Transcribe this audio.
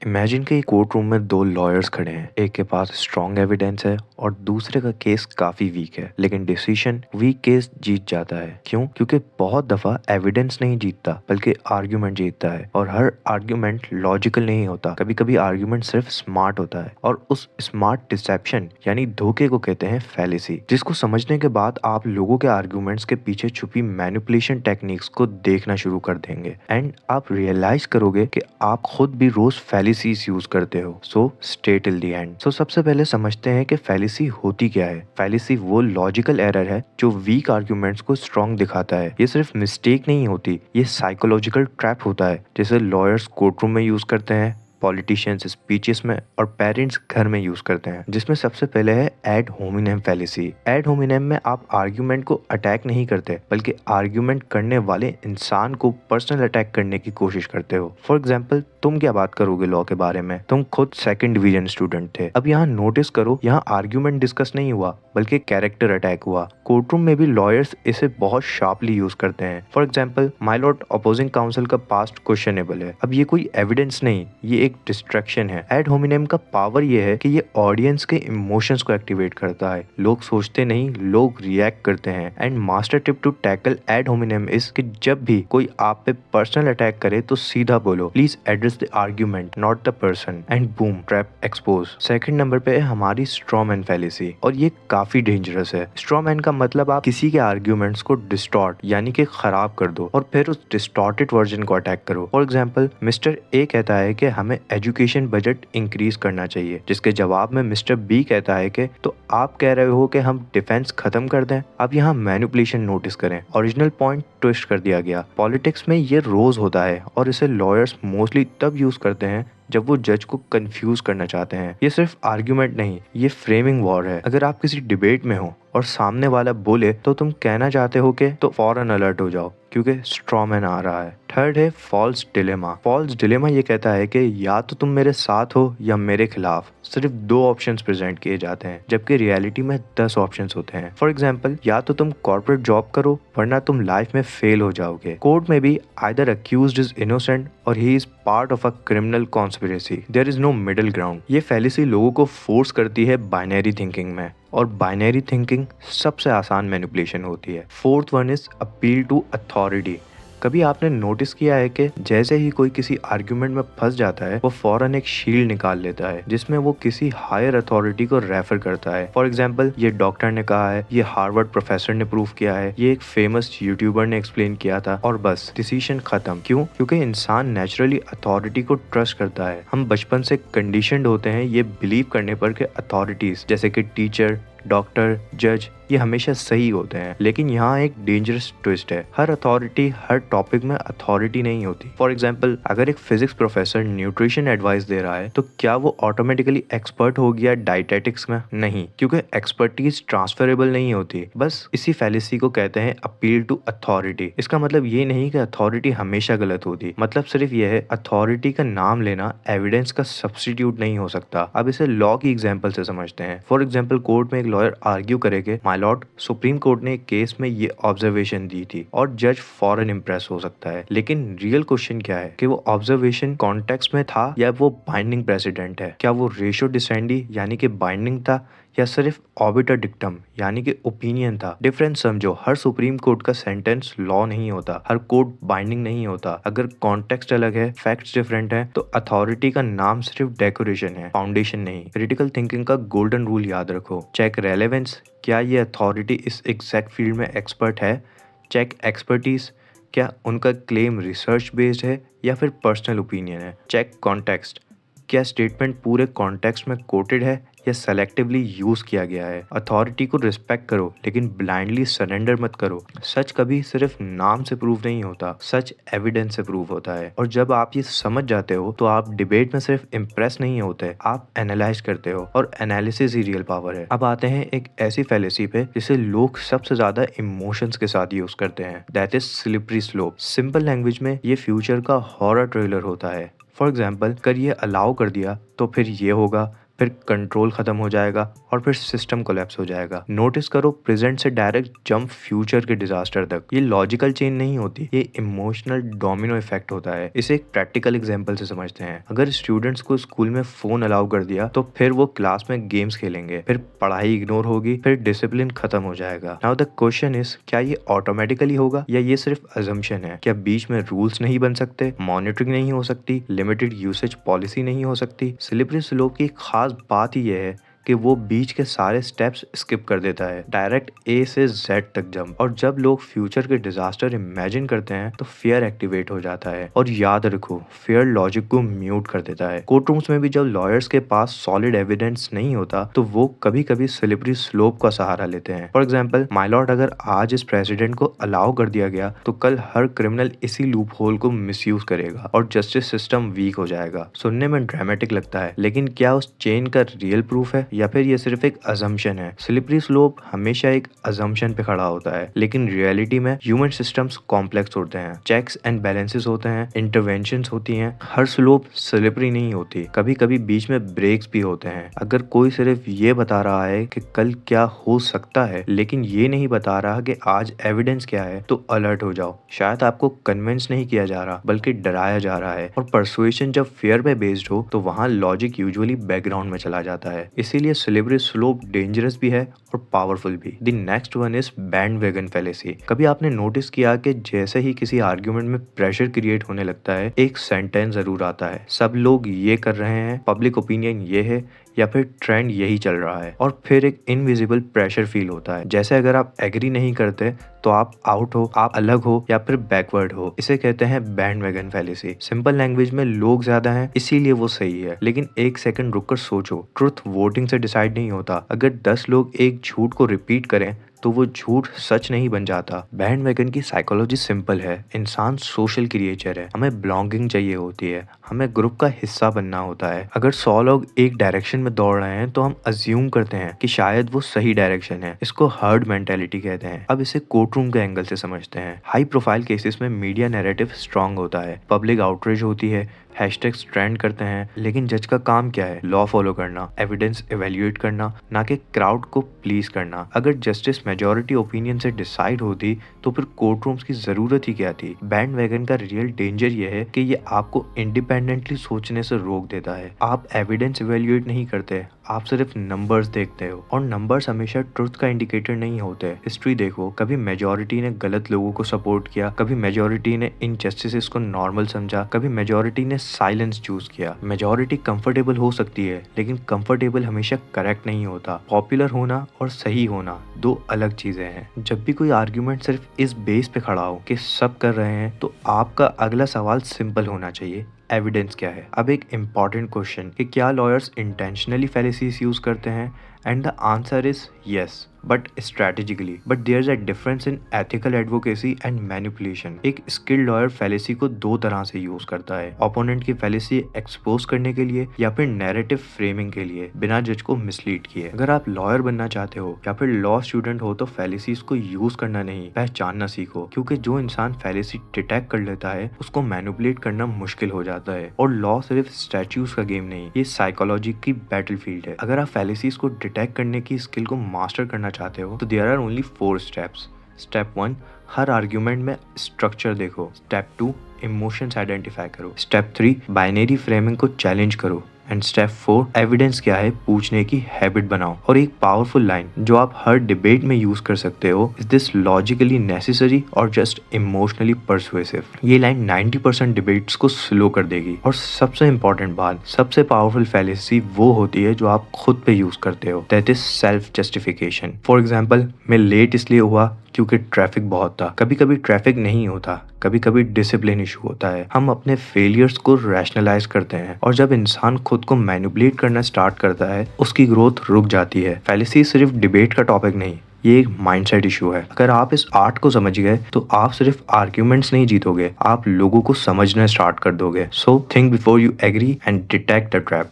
Imagine कि court room में दो लॉयर्स खड़े हैं। एक के पास स्ट्रॉन्ग एविडेंस है और दूसरे का केस काफी वीक है, लेकिन डिसीजन वीक केस जीत जाता है। क्यों? क्योंकि बहुत दफा एविडेंस नहीं जीतता बल्कि आर्ग्यूमेंट जीतता है, और हर आर्ग्यूमेंट लॉजिकल नहीं होता। कभी कभी आर्ग्यूमेंट सिर्फ स्मार्ट होता है, और उस स्मार्ट डिसेप्शन यानी धोखे को कहते हैं फैलेसी, जिसको समझने के बाद आप लोगों के आर्ग्यूमेंट्स के पीछे छुपी मैनिपुलेशन टेक्निक्स को देखना शुरू कर देंगे एंड आप रियलाइज करोगे कि आप खुद भी रोज फैलिसीज यूज करते हो। So stay till the end. So सबसे पहले समझते हैं कि फैलिसी होती क्या है। फैलिसी वो लॉजिकल एरर है जो वीक आर्ग्यूमेंट्स को स्ट्रॉन्ग दिखाता है। ये सिर्फ मिस्टेक नहीं होती, ये साइकोलॉजिकल ट्रैप होता है, जिसे लॉयर्स कोर्टरूम में यूज करते हैं, पॉलिटिशियंस स्पीचेस में और पेरेंट्स घर में यूज करते हैं। जिसमें सबसे पहले है एड होमिनेम फैलेसी। एड होमिनेम में आप आर्ग्यूमेंट को अटैक नहीं करते बल्कि आर्ग्यूमेंट करने वाले इंसान को पर्सनल अटैक करने की कोशिश करते हो। फॉर एग्जाम्पल, तुम क्या बात करोगे लॉ के बारे में? तुम खुद सेकंड डिवीजन स्टूडेंट थे। अब यहाँ नोटिस करो, यहाँ आर्ग्यूमेंट डिस्कस नहीं हुआ बल्कि कैरेक्टर अटैक हुआ। कोर्टरूम में भी लॉयर्स इसे बहुत शार्पली यूज करते हैं। For example, my Lord, opposing council का पास्ट क्वेश्चनेबल है। अब ये कोई एविडेंस नहीं, ये एक डिस्ट्रैक्शन है। एड होमिनेम का पावर ये है कि ये ऑडियंस के इमोशंस को एक्टिवेट करता है। लोग सोचते नहीं, लोग रिएक्ट करते हैं। And master tip to tackle ad hominem is कि जब भी कोई आप पे पर्सनल अटैक करे तो सीधा बोलो, please address the argument not the person, and boom, trap expose. Second number पे है हमारी स्ट्रॉ मैन फैलेसी, और ये काफी डेंजरस है। स्ट्रॉ मैन का मतलब आप किसी के आर्ग्यूमेंट्स को डिस्टॉर्ट यानी कि खराब कर दो और फिर उस डिस्टॉर्टेड वर्जन को अटैक करो। फॉर एग्जाम्पल, मिस्टर ए कहता है कि हमें एजुकेशन बजट इंक्रीज करना चाहिए, जिसके जवाब में मिस्टर बी कहता है कि तो आप कह रहे हो कि हम डिफेंस खत्म कर दें। अब यहाँ मैनिपुलेशन नोटिस करें, ओरिजिनल पॉइंट ट्विस्ट कर दिया गया। पॉलिटिक्स में ये रोज होता है और इसे लॉयर्स मोस्टली तब यूज करते हैं जब वो जज को कंफ्यूज करना चाहते हैं। ये सिर्फ आर्ग्यूमेंट नहीं, ये फ्रेमिंग वॉर है। अगर आप किसी डिबेट में हो और सामने वाला बोले तो तुम कहना चाहते हो कि तो फौरन अलर्ट हो जाओ क्योंकि स्ट्रॉ मैन आ रहा है। थर्ड है फॉल्स डिलेमा। फॉल्स डिलेमा ये कहता है कि या तो तुम मेरे साथ हो या मेरे खिलाफ। सिर्फ दो ऑप्शंस प्रेजेंट किए जाते हैं, जबकि रियलिटी में 10 ऑप्शंस होते हैं। फॉर एग्जाम्पल, या तो तुम कॉर्पोरेट जॉब करो वरना तुम लाइफ में फेल हो जाओगे। कोर्ट में भी आइदर अक्यूज्ड इज इनोसेंट और he is part of a criminal conspiracy. There is no middle ground. ये फैलेसी लोगों को फोर्स करती है बाइनरी थिंकिंग में, और बाइनरी थिंकिंग सबसे आसान मैनिपुलेशन होती है। Fourth one is appeal to authority. कभी आपने नोटिस किया है कि जैसे ही कोई किसी आर्ग्यूमेंट में फंस जाता है वो फौरन एक शील्ड निकाल लेता है जिसमें वो किसी हायर अथॉरिटी को रेफर करता है। फॉर एग्जाम्पल, ये डॉक्टर ने कहा है, ये हार्वर्ड प्रोफेसर ने प्रूव किया है, ये एक फेमस यूट्यूबर ने एक्सप्लेन किया था, और बस डिसीजन खत्म। क्यों? क्योंकि इंसान नेचुरली अथॉरिटी को ट्रस्ट करता है। हम बचपन से कंडीशनड होते हैं ये बिलीव करने पर कि अथॉरिटीज जैसे कि टीचर, डॉक्टर, जज ये हमेशा सही होते हैं। लेकिन यहाँ एक डेंजरस ट्विस्ट है, हर अथॉरिटी हर टॉपिक में अथॉरिटी नहीं होती। फॉर एग्जाम्पल, अगर एक फिजिक्स प्रोफेसर न्यूट्रिशन एडवाइस दे रहा है तो क्या वो ऑटोमेटिकली एक्सपर्ट हो गया डाइटेटिक्स में? नहीं, क्योंकि एक्सपर्टीज ट्रांसफरेबल नहीं होती। बस इसी फैलेसी को कहते हैं अपील टू अथॉरिटी। इसका मतलब ये नहीं कि अथॉरिटी हमेशा गलत होती, मतलब सिर्फ ये है अथॉरिटी का नाम लेना एविडेंस का सब्स्टिट्यूट नहीं हो सकता। अब इसे लॉ की एग्जाम्पल से समझते हैं। फॉर एग्जाम्पल, कोर्ट में एक लॉयर आर्ग्यू करे कि माय लॉर्ड, सुप्रीम कोर्ट ने एक केस में ये ऑब्जर्वेशन दी थी, और जज फौरन इम्प्रेस हो सकता है। लेकिन रियल क्वेश्चन क्या है कि वो ऑब्जर्वेशन कॉन्टेक्स्ट में था या वो बाइंडिंग प्रेसिडेंट है? क्या वो रेशो डिसेंडी यानी कि बाइंडिंग था या सिर्फ ऑबिटर डिक्टम यानी कि ओपिनियन था? डिफरेंस समझो, हर सुप्रीम कोर्ट का सेंटेंस लॉ नहीं होता, हर कोर्ट बाइंडिंग नहीं होता। अगर कॉन्टेक्स्ट अलग है, फैक्ट्स डिफरेंट है, तो अथॉरिटी का नाम सिर्फ डेकोरेशन है, फाउंडेशन नहीं। क्रिटिकल थिंकिंग का गोल्डन रूल याद रखो, चेक रेलेवेंस, क्या ये अथॉरिटी इस एग्जैक्ट फील्ड में एक्सपर्ट है? चेक एक्सपर्टीज, क्या उनका क्लेम रिसर्च बेस्ड है या फिर पर्सनल ओपिनियन है? चेक कॉन्टेक्स्ट, क्या स्टेटमेंट पूरे कॉन्टेक्स्ट में कोटेड है या सेलेक्टिवली यूज किया गया है? अथॉरिटी को रिस्पेक्ट करो लेकिन ब्लाइंडली सरेंडर मत करो। सच कभी सिर्फ नाम से प्रूव नहीं होता, सच एविडेंस से प्रूव होता है। और जब आप ये समझ जाते हो तो आप डिबेट में सिर्फ इम्प्रेस नहीं होते, आप एनालाइज करते हो, और एनालिसिस ही रियल पावर है। अब आते हैं एक ऐसी फैलेसी पे जिसे लोग सबसे ज्यादा इमोशंस के साथ यूज करते हैं, that is slippery slope. Simple language में ये फ्यूचर का हॉरर ट्रेलर होता है। फॉर एग्जाम्पल, अगर ये अलाउ कर दिया तो फिर ये होगा, फिर कंट्रोल खत्म हो जाएगा और फिर सिस्टम कोलैप्स हो जाएगा। नोटिस करो, प्रेजेंट से डायरेक्ट जंप फ्यूचर के डिजास्टर तक। ये लॉजिकल चेन नहीं होती, ये इमोशनल डोमिनो इफेक्ट होता है। इसे एक प्रैक्टिकल एग्जांपल से समझते हैं। अगर स्टूडेंट्स को स्कूल में फोन अलाउ कर दिया तो फिर वो क्लास में गेम्स खेलेंगे, फिर पढ़ाई इग्नोर होगी, फिर डिसिप्लिन खत्म हो जाएगा। नाउ द क्वेश्चन इज, क्या ये ऑटोमेटिकली होगा या ये सिर्फ अजम्पशन है? क्या बीच में रूल्स नहीं बन सकते, मॉनिटरिंग नहीं हो सकती, लिमिटेड यूसेज पॉलिसी नहीं हो सकती? स्लिपरी स्लोप की खास बात ही यह है कि वो बीच के सारे स्टेप्स स्किप कर देता है, डायरेक्ट ए से जेड तक जंप। और जब लोग फ्यूचर के डिजास्टर इमेजिन करते हैं तो फियर एक्टिवेट हो जाता है। और याद रखो, फियर लॉजिक को म्यूट कर देता है। कोर्ट रूम्स में भी जब लॉयर्स के पास सॉलिड एविडेंस नहीं होता तो वो कभी कभी स्लिपरी स्लोप का सहारा लेते हैं। फॉर एग्जाम्पल, माय लॉर्ड, अगर आज इस प्रेसिडेंट को अलाउ कर दिया गया तो कल हर क्रिमिनल इसी लूप होल को मिसयूज करेगा और जस्टिस सिस्टम वीक हो जाएगा। सुनने में ड्रामेटिक लगता है, लेकिन क्या उस चेन का रियल प्रूफ है या फिर ये सिर्फ एक अजम्पशन है? स्लिपरी स्लोप हमेशा एक अजम्पशन पे खड़ा होता है, लेकिन रियलिटी में ह्यूमन सिस्टम्स कॉम्प्लेक्स होते हैं, चेक्स एंड बैलेंसेस होते हैं, इंटरवेंशंस होती हैं। हर स्लोप स्लिपरी नहीं होती, कभी कभी बीच में ब्रेक्स भी होते हैं। अगर कोई सिर्फ ये बता रहा है कि कल क्या हो सकता है, लेकिन ये नहीं बता रहा कि आज एविडेंस क्या है, तो अलर्ट हो जाओ। शायद आपको कन्विंस नहीं किया जा रहा बल्कि डराया जा रहा है। और परसुएशन जब फेयर पे बेस्ड हो तो वहाँ लॉजिक यूजुअली बैकग्राउंड में चला जाता है। इसीलिए स्लिपरी स्लोप डेंजरस भी है और पावरफुल भी। The next one is bandwagon fallacy. कभी आपने नोटिस किया कि जैसे ही किसी आर्ग्यूमेंट में प्रेशर क्रिएट होने लगता है, एक सेंटेंस जरूर आता है, सब लोग ये कर रहे हैं, पब्लिक ओपिनियन ये है, या फिर ट्रेंड यही चल रहा है। और फिर एक इनविजिबल प्रेशर फील होता है, जैसे अगर आप एग्री नहीं करते तो आप आउट हो, आप अलग हो या फिर बैकवर्ड हो। इसे कहते हैं बैंडवैगन फैलेसी। सिंपल लैंग्वेज में लोग ज्यादा हैं इसीलिए वो सही है, लेकिन एक सेकंड रुककर सोचो, ट्रुथ वोटिंग से डिसाइड नहीं होता। अगर 10 लोग एक झूठ को रिपीट करें तो वो झूठ सच नहीं बन जाता। बैंडवैगन की साइकोलॉजी सिंपल है। इंसान सोशल क्रिएचर है, हमें बिलोंगिंग चाहिए होती है, हमें ग्रुप का हिस्सा बनना होता है। अगर 100 लोग एक डायरेक्शन में दौड़ रहे हैं तो हम अज्यूम करते हैं कि शायद वो सही डायरेक्शन है। इसको हर्ड मेंटेलिटी कहते हैं। अब इसे कोर्ट रूम के एंगल से समझते हैं। हाई प्रोफाइल केसेस में मीडिया नैरेटिव स्ट्रांग होता है, पब्लिक आउटरीच होती है, हैशटैग्स ट्रेंड करते हैं, लेकिन जज का काम क्या है? लॉ फॉलो करना, एविडेंस इवेल्युएट करना, ना कि क्राउड को प्लीज करना। अगर जस्टिस मेजॉरिटी ओपिनियन से डिसाइड होती तो फिर कोर्ट रूम्स की जरूरत ही क्या थी? बैंडवैगन का रियल डेंजर ये है कि ये आपको इंडिपेंडेंटली सोचने से रोक देता है। आप एविडेंस इवेल्युएट नहीं करते, आप सिर्फ नंबर्स देखते हो, और नंबर्स हमेशा ट्रुथ का इंडिकेटर नहीं होते। हिस्ट्री देखो, कभी मेजॉरिटी ने गलत लोगों को सपोर्ट किया, कभी मेजॉरिटी ने इनजस्टिसेस को नॉर्मल समझा, कभी मेजॉरिटी ने साइलेंस चूज किया। मेजॉरिटी कंफर्टेबल हो सकती है, लेकिन कंफर्टेबल हमेशा करेक्ट नहीं होता। पॉपुलर होना और सही होना दो अलग चीजें हैं। जब भी कोई आर्ग्यूमेंट सिर्फ इस बेस पे खड़ा हो कि सब कर रहे हैं, तो आपका अगला सवाल सिंपल होना चाहिए, एविडेंस क्या है? अब एक इम्पॉर्टेंट क्वेश्चन कि क्या लॉयर्स इंटेंशनली फैलेसीज यूज करते हैं? And the answer is yes, but strategically. But there is a difference in ethical advocacy and manipulation. एक स्किल्ड लॉयर फैलेसी को दो तरह से यूज करता है, ओपोनेंट की फैलेसी एक्सपोज करने के लिए या फिर नैरेटिव फ्रेमिंग के लिए, बिना जज को मिसलीड किए। अगर आप लॉयर बनना चाहते हो या फिर लॉ स्टूडेंट हो तो फैलेसीज को यूज करना नहीं, पहचानना सीखो, क्योंकि जो इंसान फैलेसी डिटेक्ट कर लेता है उसको मैनिपुलेट करना मुश्किल हो जाता है। और लॉ सिर्फ स्टैट्यूज का गेम नहीं, ये साइकोलॉजी की बैटलफील्ड है। अगर आप फैलेसीज को डिटेक्ट करने की स्किल को मास्टर करना चाहते हो तो there are only 4 steps. Step 1, हर आर्ग्यूमेंट में स्ट्रक्चर देखो। स्टेप 2, इमोशंस आइडेंटिफाई करो। स्टेप 3, बाइनरी फ्रेमिंग को चैलेंज करो। एंड स्टेप 4, एविडेंस क्या है पूछने की हैबिट बनाओ। और एक पावरफुल लाइन जो आप हर डिबेट में यूज कर सकते हो, इज दिस लॉजिकली नेसेसरी और जस्ट इमोशनली परसुएसिव? ये लाइन 90% डिबेट्स को स्लो कर देगी। और सबसे इंपॉर्टेंट बात, सबसे पावरफुल फैलेसी वो होती है जो आप खुद पे यूज करते हो, that is self justification. For example, मैं लेट इसलिए हुआ क्योंकि ट्रैफिक बहुत था। कभी कभी ट्रैफिक नहीं होता, कभी कभी डिसिप्लिन इशू होता है। हम अपने फेलियर्स को रैशनलाइज करते हैं, और जब इंसान खुद को मैनिपुलेट करना स्टार्ट करता है उसकी ग्रोथ रुक जाती है। फैलेसी सिर्फ डिबेट का टॉपिक नहीं, ये एक माइंडसेट इशू है। अगर आप इस आर्ट को समझ गए तो आप सिर्फ आर्ग्यूमेंट्स नहीं जीतोगे, आप लोगों को समझना स्टार्ट कर दोगे। So think before you agree and detect the trap.